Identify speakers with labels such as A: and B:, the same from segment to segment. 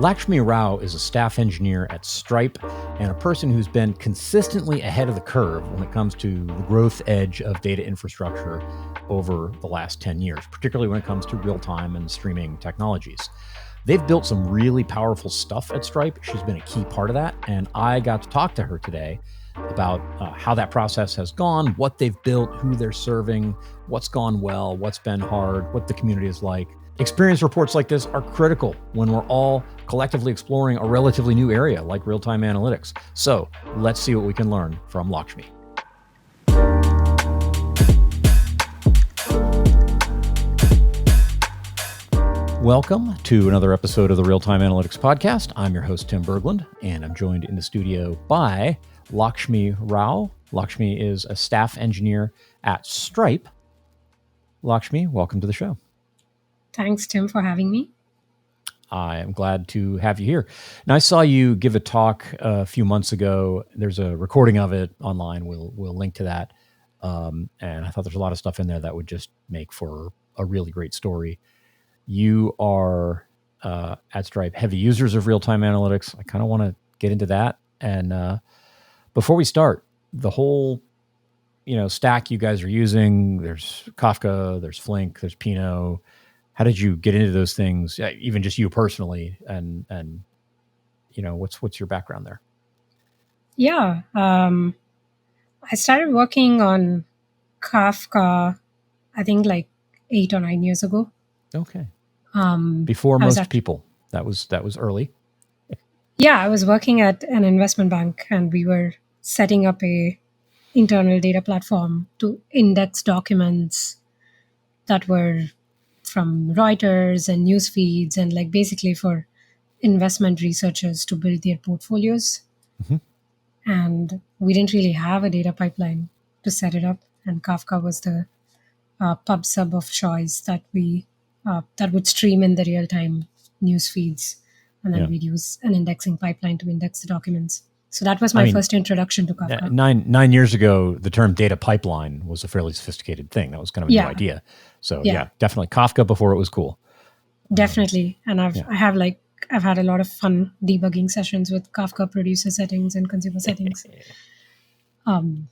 A: Lakshmi Rao is a staff engineer at Stripe and a person who's been consistently ahead of the curve when it comes to the growth edge of data infrastructure over the last 10 years, particularly when it comes to real-time and streaming technologies. They've built some really powerful stuff at Stripe. She's been a key part of that, and I got to talk to her today about how that process has gone, what they've built, who they're serving, what's gone well, what's been hard, what the community is like. Experience reports like this are critical when we're all collectively exploring a relatively new area like real-time analytics. So let's see what we can learn from Lakshmi. Welcome to another episode of the Real-Time Analytics Podcast. I'm your host, Tim Berglund, and I'm joined in the studio by Lakshmi Rao. Lakshmi is a staff engineer at Stripe. Lakshmi, welcome to the show.
B: Thanks, Tim, for having me.
A: I am glad to have you here. Now, I saw you give a talk a few months ago. There's a recording of it online. We'll link to that. And I thought there's a lot of stuff in there that would just make for a really great story. You are at Stripe heavy users of real-time analytics. I kind of want to get into that. And before we start, the whole stack you guys are using, there's Kafka, there's Flink, there's Pinot. How did you get into those things, even just you personally, and what's your background there?
B: Yeah, I started working on Kafka, I think like 8 or 9 years ago.
A: Okay. Before most people, that was early.
B: Yeah, I was working at an investment bank, and we were setting up a internal data platform to index documents that were from Reuters and news feeds, and like basically for investment researchers to build their portfolios. Mm-hmm. And we didn't really have a data pipeline to set it up. And Kafka was the pub sub of choice that that would stream in the real-time news feeds. And then we'd use an indexing pipeline to index the documents. So that was my first introduction to Kafka.
A: Nine years ago, the term data pipeline was a fairly sophisticated thing. That was kind of a new idea. So definitely Kafka before it was cool.
B: Definitely. And I've had a lot of fun debugging sessions with Kafka producer settings and consumer settings. So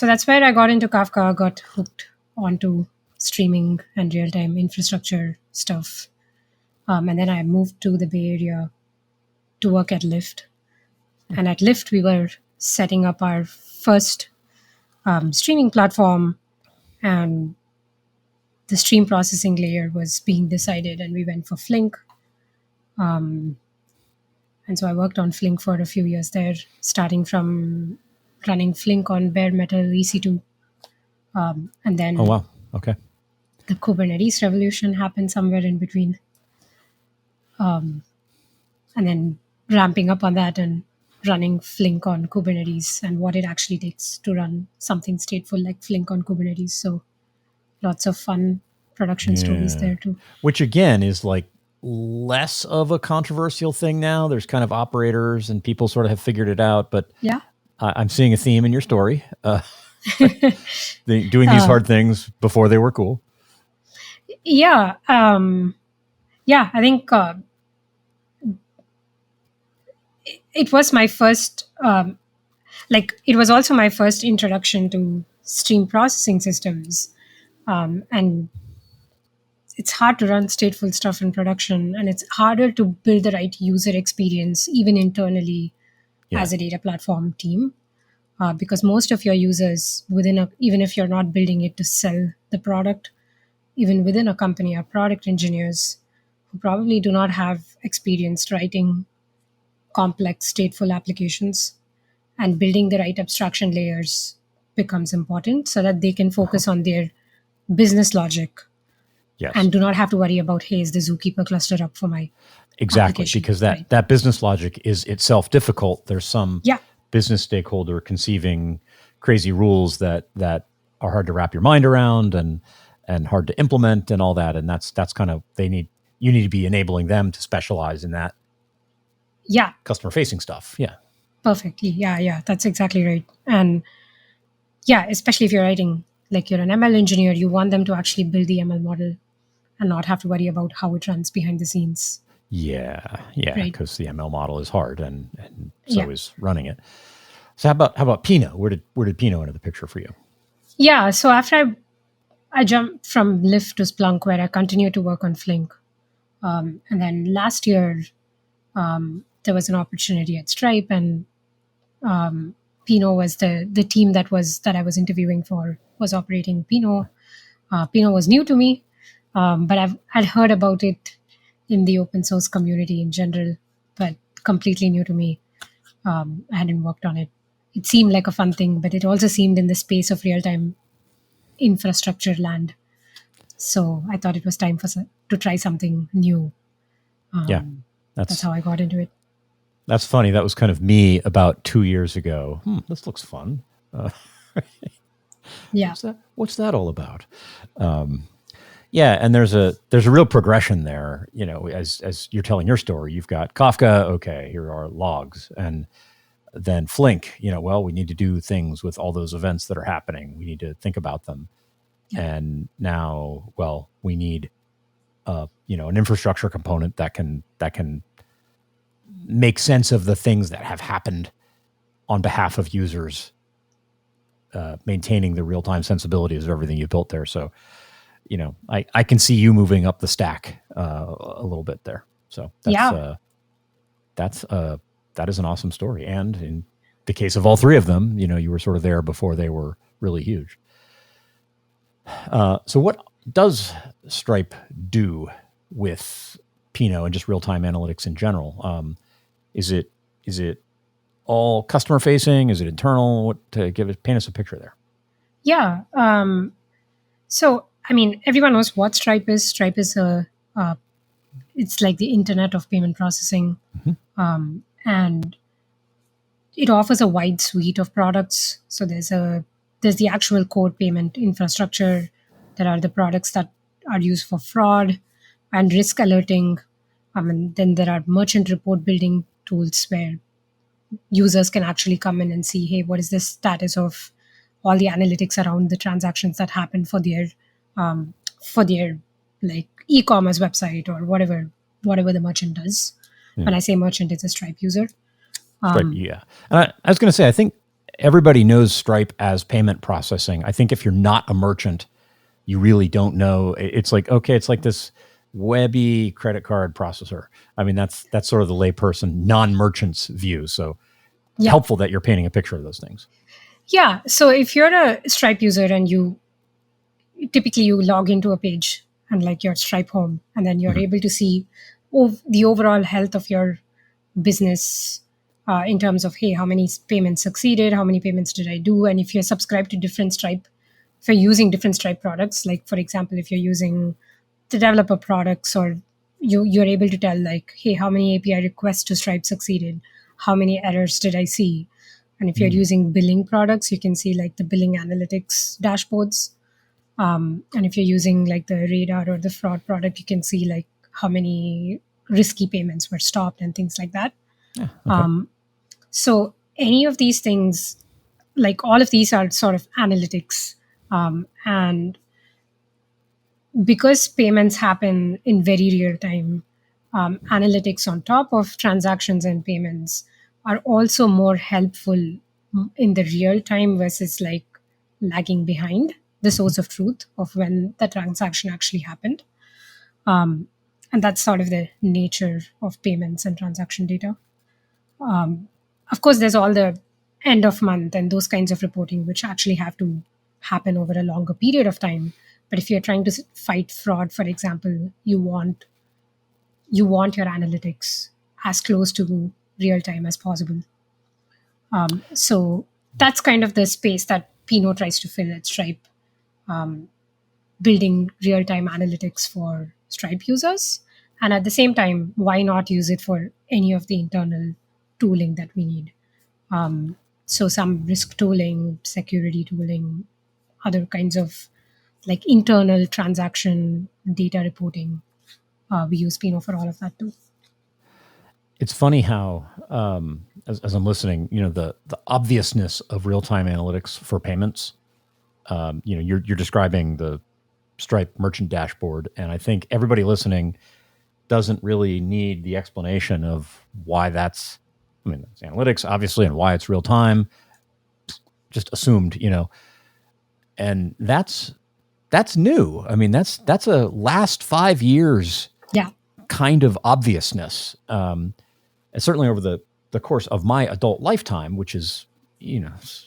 B: that's where I got into Kafka, got hooked onto streaming and real-time infrastructure stuff. And then I moved to the Bay Area to work at Lyft. And at Lyft, we were setting up our first streaming platform, and the stream processing layer was being decided, and we went for Flink. And so I worked on Flink for a few years there, starting from running Flink on bare metal EC2. And then
A: okay.
B: The Kubernetes revolution happened somewhere in between. And then ramping up on that and running Flink on Kubernetes and what it actually takes to run something stateful like Flink on Kubernetes. So lots of fun production stories there too.
A: Which again is like less of a controversial thing now. There's kind of operators and people sort of have figured it out, but I'm seeing a theme in your story. Doing these hard things before they were cool.
B: Yeah. I think it was my first, it was also my first introduction to stream processing systems. And it's hard to run stateful stuff in production, and it's harder to build the right user experience, even internally as a data platform team, because most of your users even if you're not building it to sell the product, even within a company, are product engineers who probably do not have experience writing complex stateful applications, and building the right abstraction layers becomes important so that they can focus on their business logic and do not have to worry about, hey, is the Zookeeper cluster up for my application?
A: Because that business logic is itself difficult. There's some business stakeholder conceiving crazy rules that are hard to wrap your mind around and hard to implement and all that. And that's kind of, you need to be enabling them to specialize in that.
B: Yeah.
A: Customer facing stuff. Yeah.
B: Perfectly. Yeah. That's exactly right. And especially if you're writing, like you're an ML engineer, you want them to actually build the ML model and not have to worry about how it runs behind the scenes.
A: Yeah,
B: right?
A: because the ML model is hard, and
B: Yeah.
A: so is running it. So how about Pinot? Where did Pinot enter the picture for you?
B: Yeah. So after I jumped from Lyft to Splunk, where I continued to work on Flink. And then last year, there was an opportunity at Stripe, and Pinot was the team that I was interviewing for was operating Pinot. Pinot was new to me, but I'd heard about it in the open source community in general, but completely new to me. I hadn't worked on it. It seemed like a fun thing, but it also seemed in the space of real time infrastructure land. So I thought it was time to try something new.
A: Yeah,
B: That's
A: that's
B: how I got into it.
A: that's funny. That was kind of me about 2 years ago. This looks fun. Uh,
B: Yeah.
A: what's that all about? Yeah, and there's a real progression there. As you're telling your story, you've got Kafka. Okay, here are logs, and then Flink. Well, we need to do things with all those events that are happening. We need to think about them,
B: Yeah.
A: and now, well, we need an infrastructure component that can make sense of the things that have happened on behalf of users, maintaining the real time sensibilities of everything you built there. So, I can see you moving up the stack a little bit there. So
B: Yeah.
A: that is an awesome story. And in the case of all three of them, you were sort of there before they were really huge. So what does Stripe do with Pinot and just real time analytics in general? Is it all customer facing? Is it internal? Paint us a picture there.
B: Yeah. So, I mean, everyone knows what Stripe is. Stripe is it's like the internet of payment processing. And it offers a wide suite of products. So there's the actual core payment infrastructure. There are the products that are used for fraud and risk alerting. And then there are merchant report building tools where users can actually come in and see, hey, what is the status of all the analytics around the transactions that happen for their like e-commerce website or whatever the merchant does.
A: Yeah.
B: When I say merchant, it's a Stripe user.
A: Stripe, yeah. And I was going to say, I think everybody knows Stripe as payment processing. I think if you're not a merchant, you really don't know. It's like, okay, it's like this webby credit card processor. I mean, that's sort of the layperson, non-merchant's view. So
B: Yeah.
A: helpful that you're painting a picture of those things.
B: Yeah. So if you're a Stripe user and you log into a page and like your Stripe home, and then you're able to see the overall health of your business in terms of, hey, how many payments succeeded, how many payments did I do, and if you're subscribed to different Stripe, if you're using different Stripe products, like for example, if you're using the developer products, or you're able to tell like, hey, how many API requests to Stripe succeeded, how many errors did I see, and if you're using billing products, you can see like the billing analytics dashboards. And if you're using like the radar or the fraud product, you can see like how many risky payments were stopped and things like that.
A: Yeah, okay.
B: So any of these things, like all of these are sort of analytics. And because payments happen in very real time, analytics on top of transactions and payments are also more helpful in the real time versus like lagging behind the source of truth of when the transaction actually happened. And that's sort of the nature of payments and transaction data. Of course, there's all the end of month and those kinds of reporting, which actually have to happen over a longer period of time. But if you're trying to fight fraud, for example, you want your analytics as close to real time as possible. So that's kind of the space that Pinot tries to fill at Stripe, building real time analytics for Stripe users. And at the same time, why not use it for any of the internal tooling that we need? So some risk tooling, security tooling, other kinds of like internal transaction data reporting. We use Pinot for all of that too.
A: It's funny how, as I'm listening, the obviousness of real time analytics for payments. You're describing the Stripe merchant dashboard, and I think everybody listening doesn't really need the explanation of why that's. I mean, it's analytics, obviously, and why it's real time. Just assumed, and that's new. I mean, that's a last 5 years
B: Yeah.
A: kind of obviousness. And certainly over the course of my adult lifetime, which is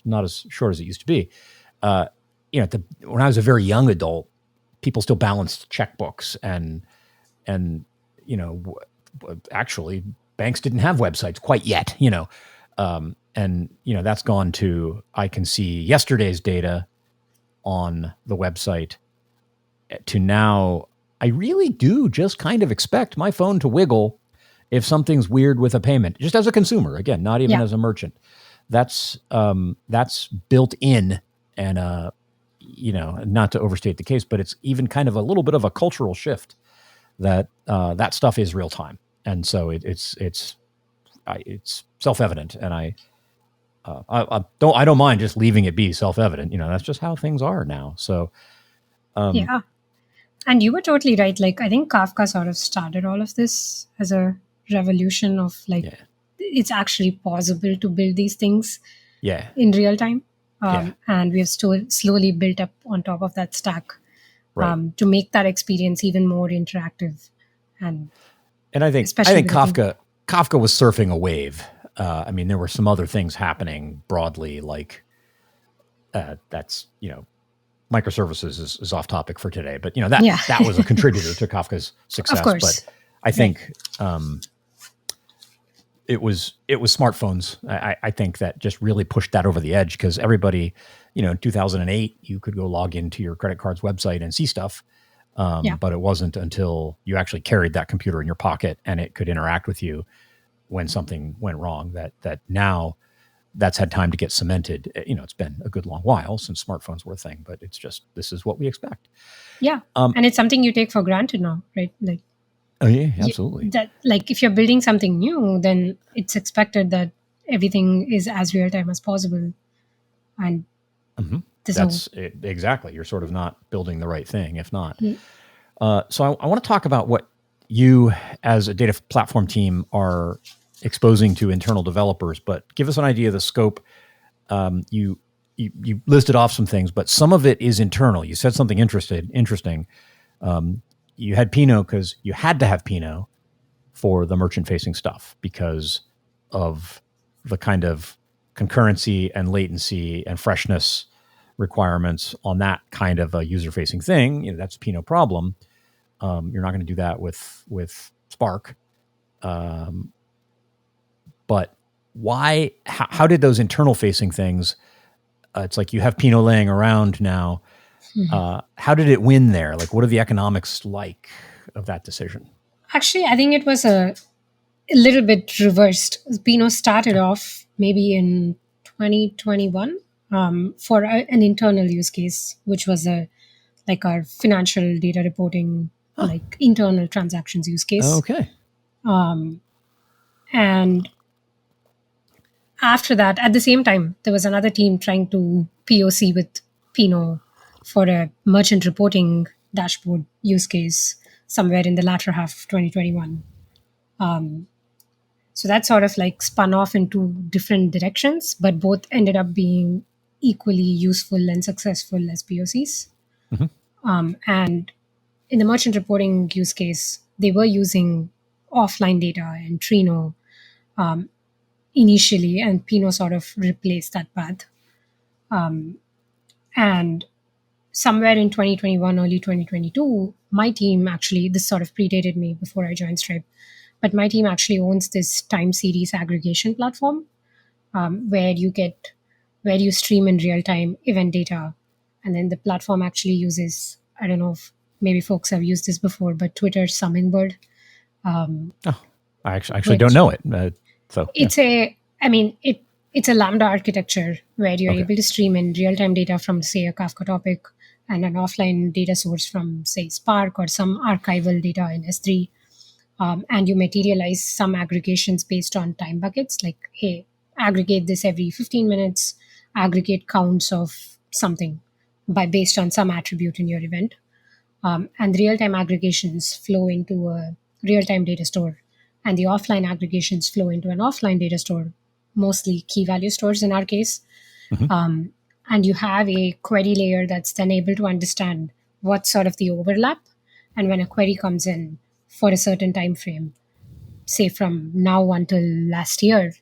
A: not as short as it used to be. When I was a very young adult, people still balanced checkbooks, and actually banks didn't have websites quite yet. And that's gone to, I can see yesterday's data on the website, to now I really do just kind of expect my phone to wiggle if something's weird with a payment, just as a consumer, again, not even as a merchant. That's built in, and not to overstate the case, but it's even kind of a little bit of a cultural shift that that stuff is real time, and so it's self-evident, and I don't mind just leaving it be self-evident. That's just how things are now. So
B: Yeah. And you were totally right. Like, I think Kafka sort of started all of this as a revolution of it's actually possible to build these things in real time. And we have slowly built up on top of that stack to make that experience even more interactive. And
A: I think Kafka was surfing a wave. I mean, there were some other things happening broadly, like that's microservices is off topic for today, but that was a contributor to Kafka's success.
B: Of course.
A: But I think it was smartphones. I think that just really pushed that over the edge, because everybody, in 2008, you could go log into your credit card's website and see stuff. But it wasn't until you actually carried that computer in your pocket and it could interact with you when something went wrong that now that's had time to get cemented. It's been a good long while since smartphones were a thing, but it's just, this is what we expect.
B: Yeah. And it's something you take for granted now, right? Like,
A: oh yeah, absolutely.
B: If you're building something new, then it's expected that everything is as real time as possible. And
A: that's it, exactly. You're sort of not building the right thing if not. So I want to talk about what you as a data platform team are exposing to internal developers, but give us an idea of the scope. You listed off some things, but some of it is internal. You said something interesting. You had Pinot because you had to have Pinot for the merchant-facing stuff because of the kind of concurrency and latency and freshness requirements on that kind of a user-facing thing. That's a Pinot problem. You're not going to do that with Spark. But why? How did those internal-facing things? It's like you have Pinot laying around now. How did it win there? Like, what are the economics like of that decision?
B: Actually, I think it was a little bit reversed. Pinot started off maybe in 2021 for an internal use case, which was our financial data reporting, like internal transactions use case.
A: Okay.
B: And after that, at the same time, there was another team trying to POC with Pinot for a merchant reporting dashboard use case somewhere in the latter half of 2021. So that sort of like spun off in two different directions, but both ended up being equally useful and successful as POCs. And in the merchant reporting use case, they were using offline data and Trino initially, and Pinot sort of replaced that path. And somewhere in 2021, early 2022, my team actually, this sort of predated me before I joined Stripe, but my team actually owns this time series aggregation platform where you stream in real time event data. And then the platform actually uses, I don't know if maybe folks have used this before, but Twitter's Hummingbird.
A: I actually don't know it.
B: It's it's a Lambda architecture where you're able to stream in real-time data from, say, a Kafka topic and an offline data source from, say, Spark or some archival data in S3. And you materialize some aggregations based on time buckets, like, hey, aggregate this every 15 minutes, aggregate counts of something based on some attribute in your event. And real-time aggregations flow into a real-time data store, and the offline aggregations flow into an offline data store, mostly key value stores in our case.
A: Mhm.
B: And you have a query layer that's then able to understand what sort of the overlap, and when a query comes in for a certain time frame, say from now until last year,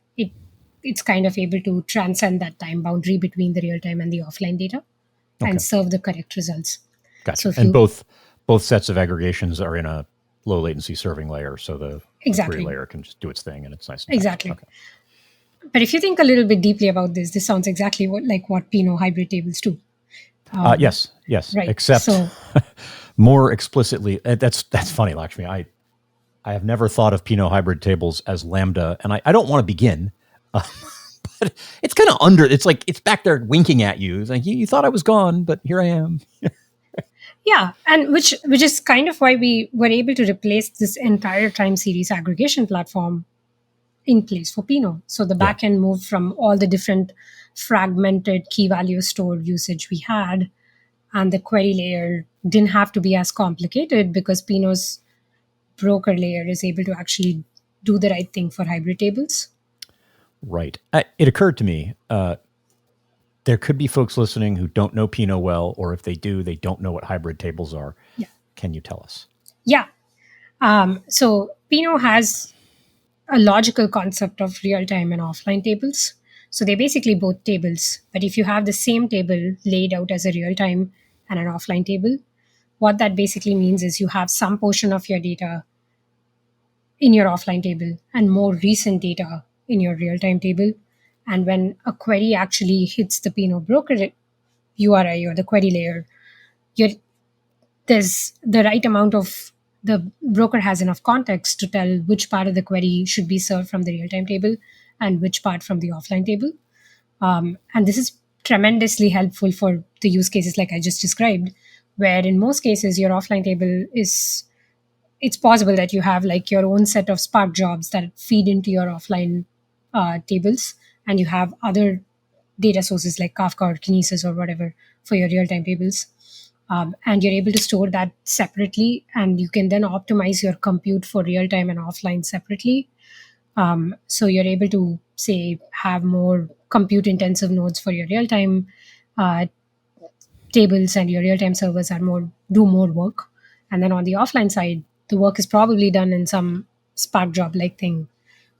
B: it's kind of able to transcend that time boundary between the real time and the offline data
A: Okay.
B: and serve the correct results.
A: Gotcha.
B: So if
A: And
B: you
A: both sets of aggregations are in a low latency serving layer, so the query
B: exactly
A: layer can just do its thing and it's nice and fast.
B: exactly
A: Okay.
B: but if you think a little bit deeply about this sounds exactly what Pinot hybrid tables do.
A: Yes.
B: Right.
A: Except
B: So
A: more explicitly, that's funny, Lakshmi. I have never thought of Pinot hybrid tables as Lambda, and I don't want to begin, but it's kind of under. It's like it's back there winking at you. It's like you thought I was gone, but here I am.
B: yeah, and which is kind of why we were able to replace this entire time series aggregation platform in place for Pinot. So the
A: Yeah.
B: backend moved from all the different fragmented key value store usage we had, and the query layer didn't have to be as complicated because Pinot's broker layer is able to actually do the right thing for hybrid tables.
A: Right. It occurred to me there could be folks listening who don't know Pinot well, or if they do, they don't know what hybrid tables are.
B: Yeah.
A: Can you tell us?
B: Yeah. So Pinot has a logical concept of real time and offline tables. So they're basically both tables. But if you have the same table laid out as a real time and an offline table, what that basically means is you have some portion of your data in your offline table and more recent data in your real time table. And when a query actually hits the Pinot broker URI or the query layer, you're, there's the right amount of the broker has enough context to tell which part of the query should be served from the real time table and which part from the offline table. And this is tremendously helpful for the use cases like I just described, where in most cases your offline table is it's possible that you have like your own set of Spark jobs that feed into your offline tables, and you have other data sources like Kafka or Kinesis or whatever for your real time tables. And you're able to store that separately, and you can then optimize your compute for real time and offline separately. So you're able to say have more compute intensive nodes for your real time uh, tables, and your real time servers are more do more work. And then on the offline side, the work is probably done in some Spark job like thing.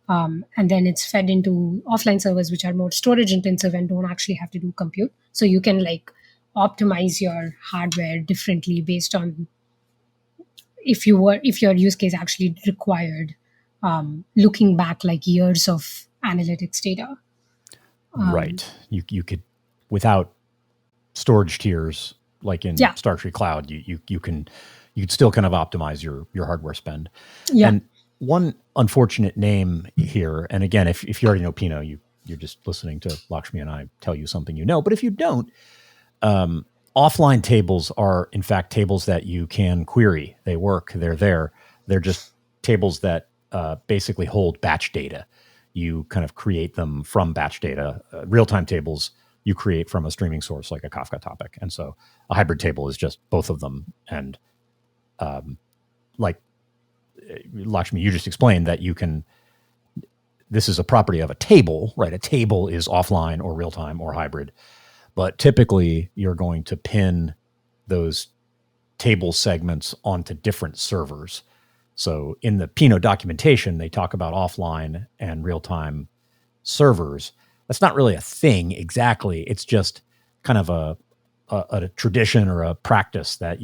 B: And then it's fed into offline servers, which are more storage intensive and don't actually have to do compute. So you can like optimize your hardware differently based on if your use case actually required looking back like years of analytics data.
A: Right. You could, without storage tiers like in
B: Yeah,
A: StarTree Cloud, you could still kind of optimize your hardware spend.
B: yeah,
A: And one unfortunate name here, and again, if you already know Pinot, you're just listening to Lakshmi and I tell you something you know. But if you don't, offline tables are in fact tables that you can query. They work. They're there. They're just tables that basically hold batch data. You kind of create them from batch data. Real-time tables you create from a streaming source like a Kafka topic. And so a hybrid table is just both of them. And like Lakshmi, you just explained that you can, this is a property of a table, right? A table is offline or real-time or hybrid. But typically you're going to pin those table segments onto different servers. So in the Pinot documentation, they talk about offline and real-time servers. That's not really a thing exactly. It's just kind of a tradition or a practice that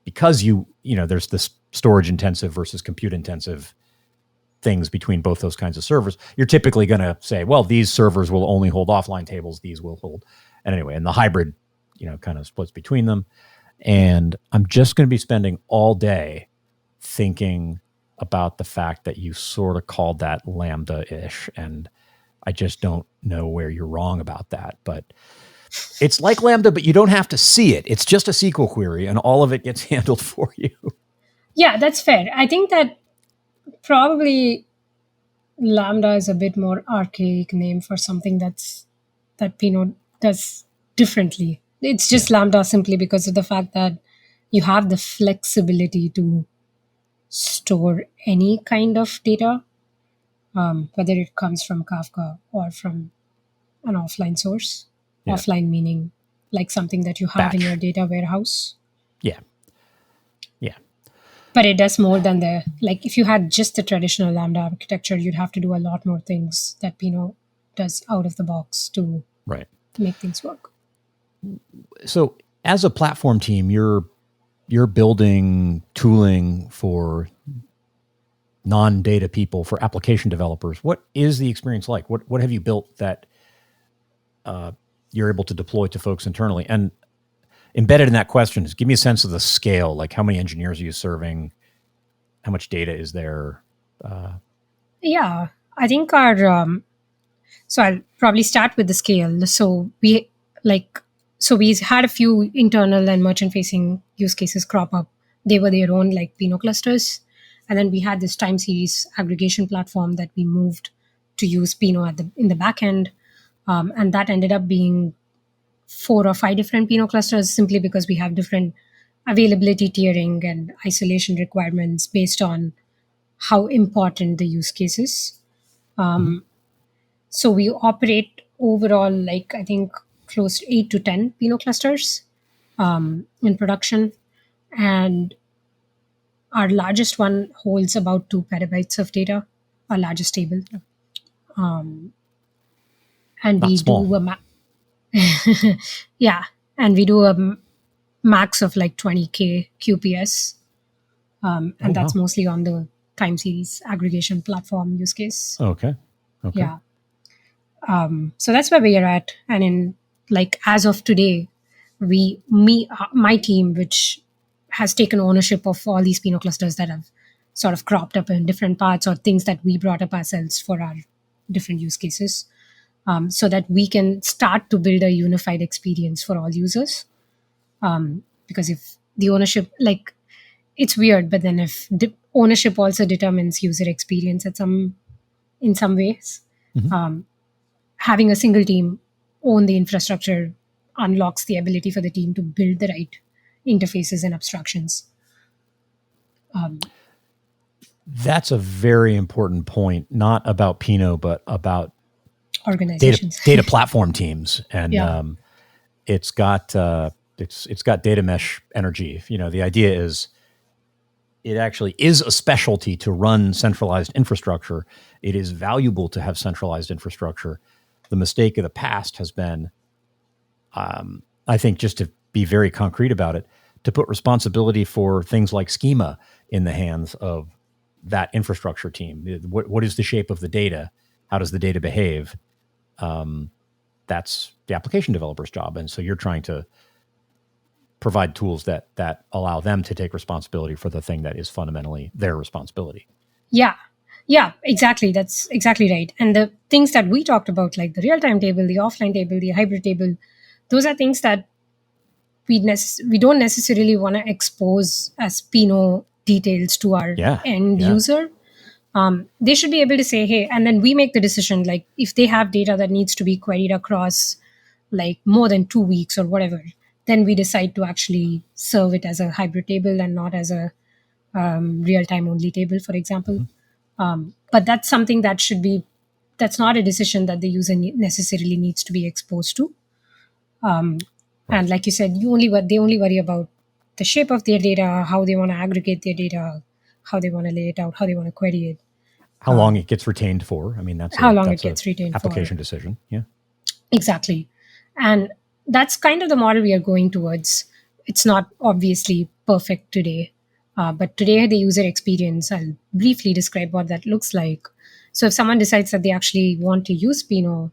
A: because there's this storage intensive versus compute intensive things between both those kinds of servers. You're typically going to say, well, these servers will only hold offline tables. These will hold. And anyway, and the hybrid, kind of splits between them. And I'm just going to be spending all day thinking about the fact that you sort of called that Lambda-ish. And I just don't know where you're wrong about that. But it's like Lambda, but you don't have to see it. It's just a SQL query and all of it gets handled for you.
B: yeah. That's fair. I think that probably Lambda is a bit more archaic name for something that Pinot does differently. It's just Lambda simply because of the fact that you have the flexibility to store any kind of data, whether it comes from Kafka or from an offline source.
A: Yeah.
B: Offline meaning like something that you have in your
A: Batch.
B: data warehouse.
A: Yeah. Yeah.
B: But it does more than the, like if you had just the traditional Lambda architecture, you'd have to do a lot more things that Pinot does out of the box to
A: Right.
B: make things work.
A: So as a platform team, you're building tooling for non-data people, for application developers. What is the experience like? What have you built that you're able to deploy to folks internally? And embedded in that question is, give me a sense of the scale. Like, how many engineers are you serving? How much data is there?
B: Yeah, I think our so I'll probably start with the scale. So we had a few internal and merchant facing use cases crop up. They were their own like Pinot clusters, and then we had this time series aggregation platform that we moved to use Pinot in the back end, and that ended up being 4 or 5 different Pinot clusters simply because we have different availability tiering and isolation requirements based on how important the use case is.
A: Mhm.
B: So we operate overall, like I think close to 8 to 10 Pinot clusters in production, and our largest one holds about 2 petabytes of data, our largest table, and
A: Not
B: we
A: small.
B: do yeah, and we do a max of like 20K QPS,
A: Oh,
B: and that's
A: wow.
B: mostly on the time series aggregation platform use case.
A: Okay. Okay.
B: Yeah. So that's where we are at, and in like as of today, my team, which has taken ownership of all these Pinot clusters that have sort of cropped up in different parts or things that we brought up ourselves for our different use cases, so that we can start to build a unified experience for all users. Because if the ownership, like, it's weird, but then if ownership also determines user experience at some in some ways,
A: Mhm.
B: having a single team own the infrastructure unlocks the ability for the team to build the right interfaces and abstractions.
A: That's a very important point, not about Pinot, but about data
B: Organizations.
A: data platform teams. And
B: Yeah.
A: it's got it's got data mesh energy. You know, the idea is it actually is a specialty to run centralized infrastructure. It is valuable to have centralized infrastructure. The mistake of the past has been, I think, just to be very concrete about it, to put responsibility for things like schema in the hands of that infrastructure team. What is the shape of the data? How does the data behave? That's the application developer's job. And so you're trying to provide tools that allow them to take responsibility for the thing that is fundamentally their responsibility.
B: Yeah. Yeah, exactly. That's exactly right. And the things that we talked about, like the real time table, the offline table, the hybrid table, those are things that we don't necessarily want to expose as Pinot details to our
A: Yeah.
B: end
A: Yeah.
B: user. They should be able to say, hey, and then we make the decision, like if they have data that needs to be queried across like more than 2 weeks or whatever, then we decide to actually serve it as a hybrid table and not as a real time only table, for example.
A: Mm-hmm.
B: But that's something that should be, that's not a decision that the user necessarily needs to be exposed to.
A: Right.
B: And like you said, they only worry about the shape of their data, how they want to aggregate their data, how they want to lay it out, how they want to query it,
A: How long it gets retained for. I mean,
B: how long it
A: that's a
B: gets retained for.
A: application decision. Yeah.
B: Exactly. And that's kind of the model we are going towards. It's not obviously perfect today, but today the user experience, I'll briefly describe what that looks like. So if someone decides that they actually want to use Pinot,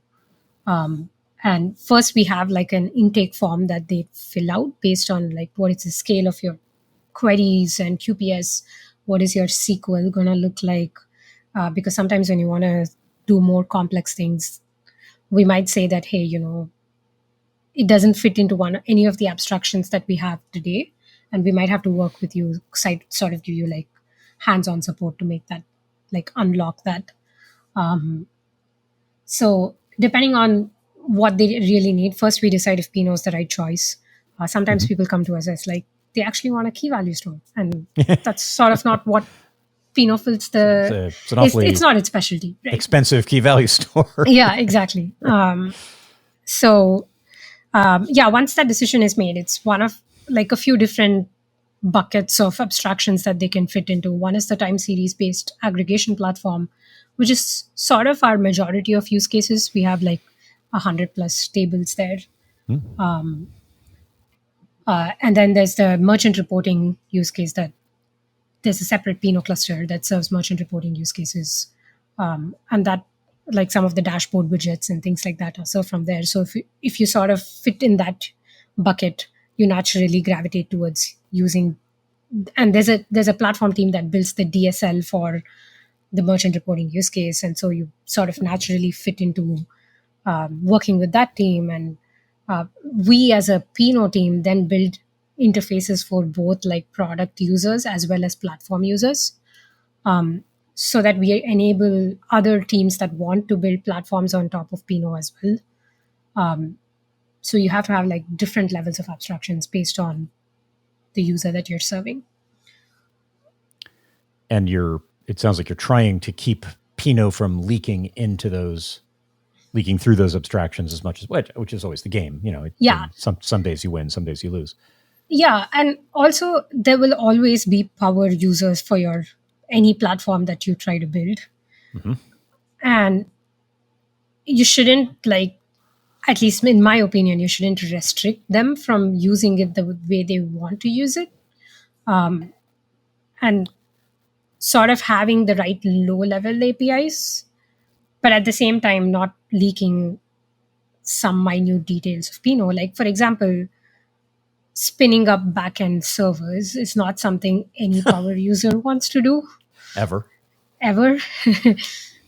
B: and first we have like an intake form that they fill out based on like what is the scale of your queries and QPS, what is your SQL gonna look like, because sometimes when you want to do more complex things, we might say that, hey, it doesn't fit into any of the abstractions that we have today, and we might have to work with you, sort of give you like hands-on support to make that, like, unlock that. So depending on what they really need, first we decide if Pinot is the right choice. Sometimes
A: Mm-hmm.
B: people come to us as like, they actually want a key value store, and that's sort of not what Pinot fills the.
A: It's an awfully
B: it's not its specialty, right?
A: expensive key value store.
B: Yeah, exactly. So once that decision is made, it's one of like a few different buckets of abstractions that they can fit into. One is the time series based aggregation platform, which is sort of our majority of use cases. We have like 100 plus tables there. And then there's the merchant reporting use case that there's a separate Pinot cluster that serves merchant reporting use cases. And that, like some of the dashboard widgets and things like that, are served from there. So if you sort of fit in that bucket, you naturally gravitate towards using. And there's a platform team that builds the DSL for the merchant reporting use case, and so you sort of naturally fit into working with that team. And we as a Pinot team then build interfaces for both like product users as well as platform users, so that we enable other teams that want to build platforms on top of Pinot as well. So you have to have like different levels of abstractions based on the user that you're serving.
A: And it sounds like you're trying to keep Pinot from leaking through those abstractions as much as which is always the game. Some days you win, some days you lose.
B: Yeah, and also there will always be power users for any platform that you try to build.
A: Mm-hmm.
B: And you shouldn't, like, at least in my opinion, you shouldn't restrict them from using it the way they want to use it. And sort of having the right low-level APIs, but at the same time not leaking some minute details of Pinot. Like, for example, spinning up backend servers is not something any power user wants to do.
A: Ever.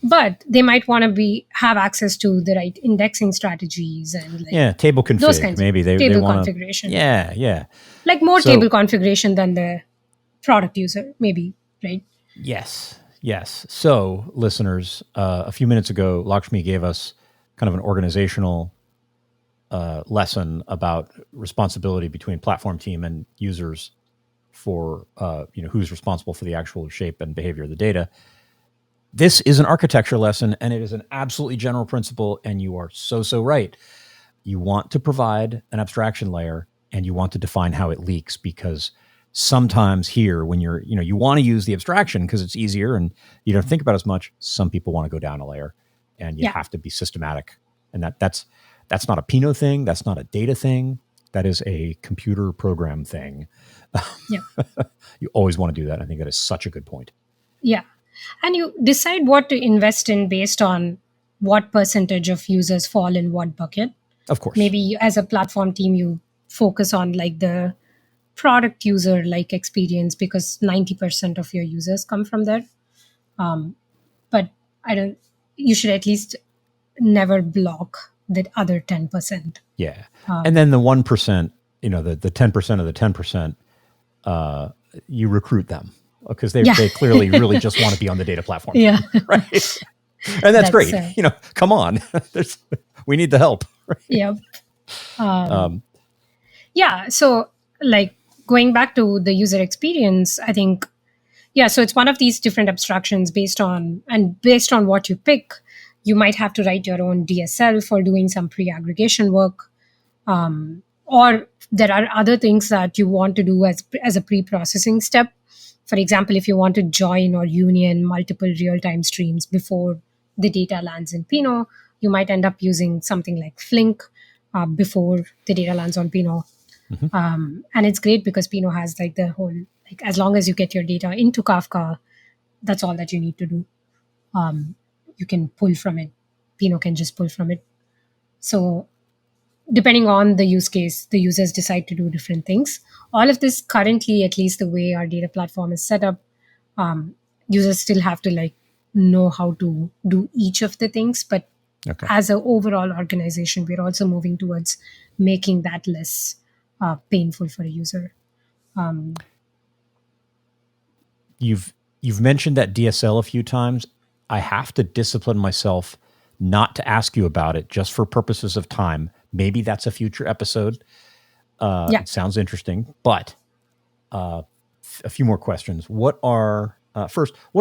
B: But they might want to have access to the right indexing strategies and
A: table config.
B: Those kinds
A: maybe
B: of
A: table
B: configuration.
A: Yeah.
B: Like more table configuration than the product user, maybe, right?
A: Yes. So, listeners, a few minutes ago, Lakshmi gave us kind of an organizational lesson about responsibility between platform team and users for who's responsible for the actual shape and behavior of the data. This is an architecture lesson, and it is an absolutely general principle, and you are so right. You want to provide an abstraction layer, and you want to define how it leaks, because sometimes here, when you want to use the abstraction because it's easier and you don't think about it as much, some people want to go down a layer, and you have to be systematic. And that's not a Pinot thing. That's not a data thing. That is a computer program thing.
B: Yeah.
A: You always want to do that. I think that is such a good point.
B: Yeah. And you decide what to invest in based on what percentage of users fall in what bucket.
A: Of course.
B: Maybe as a platform team, you focus on like the product user like experience because 90% of your users come from there. But you should at least never block the other 10%.
A: Yeah. And then the 1%, the 10% of the 10%, you recruit them because they clearly really just want to be on the data platform.
B: Yeah.
A: Right. And that's great. Come on. We need the help. Right?
B: Yep. So like going back to the user experience, I think, so it's one of these different abstractions based on what you pick. You might have to write your own DSL for doing some pre-aggregation work. Or there are other things that you want to do as a pre-processing step. For example, if you want to join or union multiple real-time streams before the data lands in Pinot, you might end up using something like Flink before the data lands on Pinot. Mm-hmm. And it's great because Pinot has like the whole, like as long as you get your data into Kafka, that's all that you need to do. You can pull from it. Pinot can just pull from it. So depending on the use case, the users decide to do different things. All of this currently, at least the way our data platform is set up, users still have to like know how to do each of the things. But as an overall organization, we're also moving towards making that less painful for a user.
A: You've mentioned that DSL a few times. I have to discipline myself not to ask you about it just for purposes of time. Maybe that's a future episode. It sounds interesting, but A few more questions. What are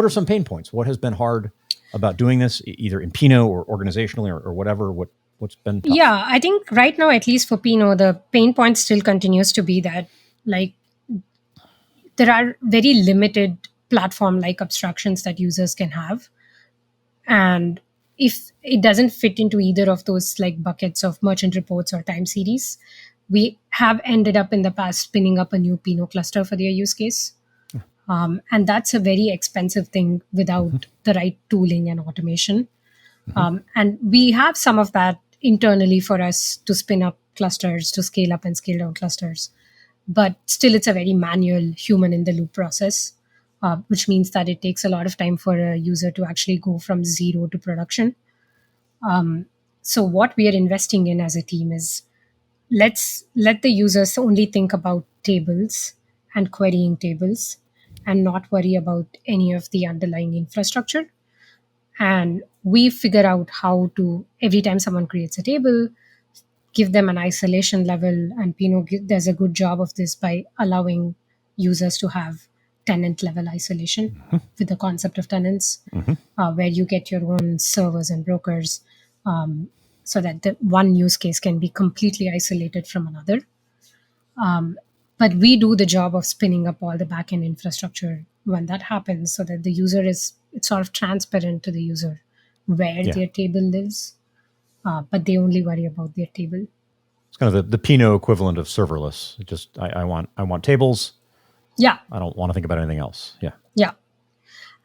A: some pain points? What has been hard about doing this, either in Pinot or organizationally or whatever? What's been tough?
B: Yeah, I think right now, at least for Pinot, the pain point still continues to be that, like, there are very limited platform like abstractions that users can have. And if it doesn't fit into either of those like buckets of merchant reports or time series, we have ended up in the past spinning up a new Pinot cluster for their use case. And that's a very expensive thing without the right tooling and automation. And we have some of that internally for us to spin up clusters, to scale up and scale down clusters. But still, it's a very manual, human in the loop process, which means that it takes a lot of time for a user to actually go from zero to production. So, what we are investing in as a team is, let's let the users only think about tables and querying tables and not worry about any of the underlying infrastructure. And we figure out how to, every time someone creates a table, give them an isolation level. And Pinot does a good job of this by allowing users to have tenant level isolation with the concept of tenants, where you get your own servers and brokers, so that the one use case can be completely isolated from another. But we do the job of spinning up all the backend infrastructure when that happens, so that the user is, it's sort of transparent to the user where their table lives, but they only worry about their table.
A: It's kind of the Pinot equivalent of serverless. Just I want tables.
B: Yeah.
A: I don't want to think about anything else. Yeah.
B: Yeah.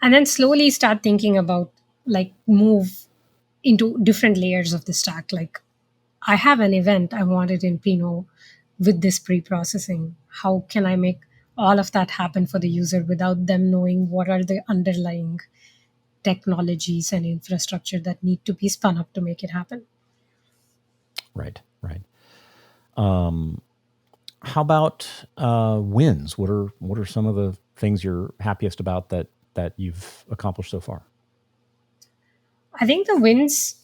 B: And then slowly start thinking about, like, move into different layers of the stack. Like, I have an event, I want it in Pinot with this pre-processing. How can I make all of that happen for the user without them knowing what are the underlying technologies and infrastructure that need to be spun up to make it happen?
A: Right. How about wins? What are some of the things you're happiest about that you've accomplished so far?
B: I think the wins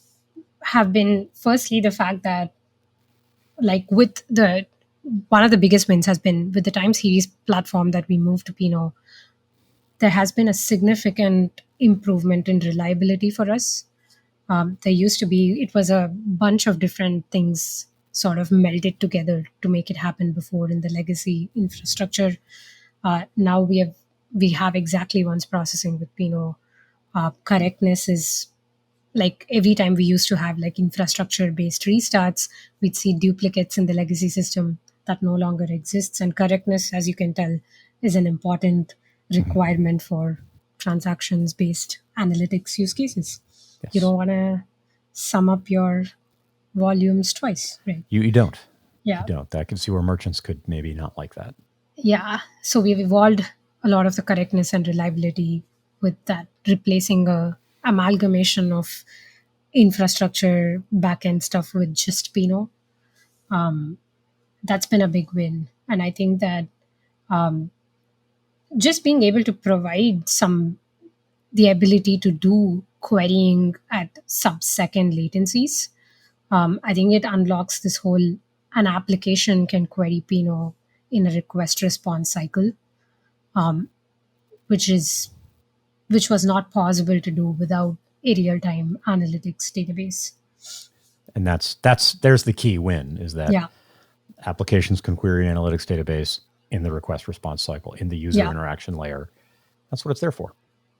B: have been, firstly, the fact that, like, with the one of the biggest wins has been with the time series platform that we moved to Pinot. There has been a significant improvement in reliability for us. There used to be, it was a bunch of different things sort of melded together to make it happen before in the legacy infrastructure. Now we have exactly once processing with Pinot. Correctness is, like, every time we used to have like infrastructure based restarts, we'd see duplicates in the legacy system that no longer exists. And correctness, as you can tell, is an important requirement for transactions based analytics use cases.
A: Yes.
B: You don't want to sum up your volumes twice, right?
A: You don't.
B: Yeah.
A: You don't. I can see where merchants could maybe not like that.
B: Yeah. So we've evolved a lot of the correctness and reliability with that, replacing a amalgamation of infrastructure backend stuff with just Pinot. That's been a big win. And I think that just being able to provide the ability to do querying at sub-second latencies, I think it unlocks this whole, an application can query Pinot in a request response cycle, which was not possible to do without a real-time analytics database.
A: And there's the key win, is that applications can query an analytics database in the request response cycle, in the user interaction layer. That's what it's there for.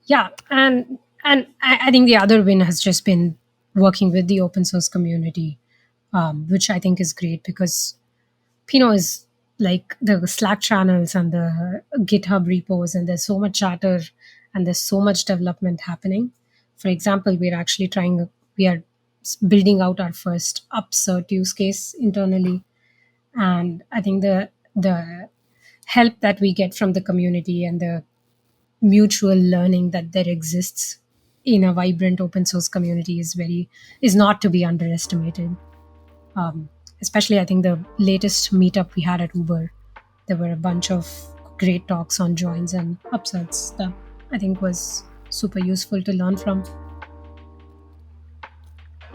B: Yeah. And I think the other win has just been working with the open source community, which I think is great, because Pinot is like the Slack channels and the GitHub repos, and there's so much chatter and there's so much development happening. For example, we are building out our first upsert use case internally. And I think the help that we get from the community and the mutual learning that there exists in a vibrant open source community is not to be underestimated. Especially, I think the latest meetup we had at Uber, there were a bunch of great talks on joins and upsets that I think was super useful to learn from.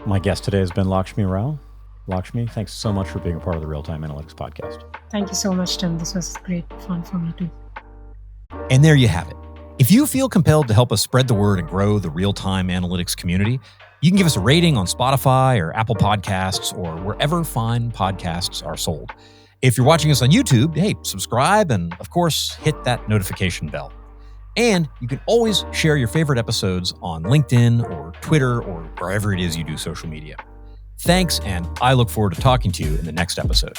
A: My guest today has been Lakshmi Rao. Lakshmi, thanks so much for being a part of the Real-Time Analytics podcast.
B: Thank you so much, Tim. This was great fun for me too.
C: And there you have it. If you feel compelled to help us spread the word and grow the real-time analytics community, you can give us a rating on Spotify or Apple Podcasts or wherever fine podcasts are sold. If you're watching us on YouTube, hey, subscribe and, of course, hit that notification bell. And you can always share your favorite episodes on LinkedIn or Twitter or wherever it is you do social media. Thanks, and I look forward to talking to you in the next episode.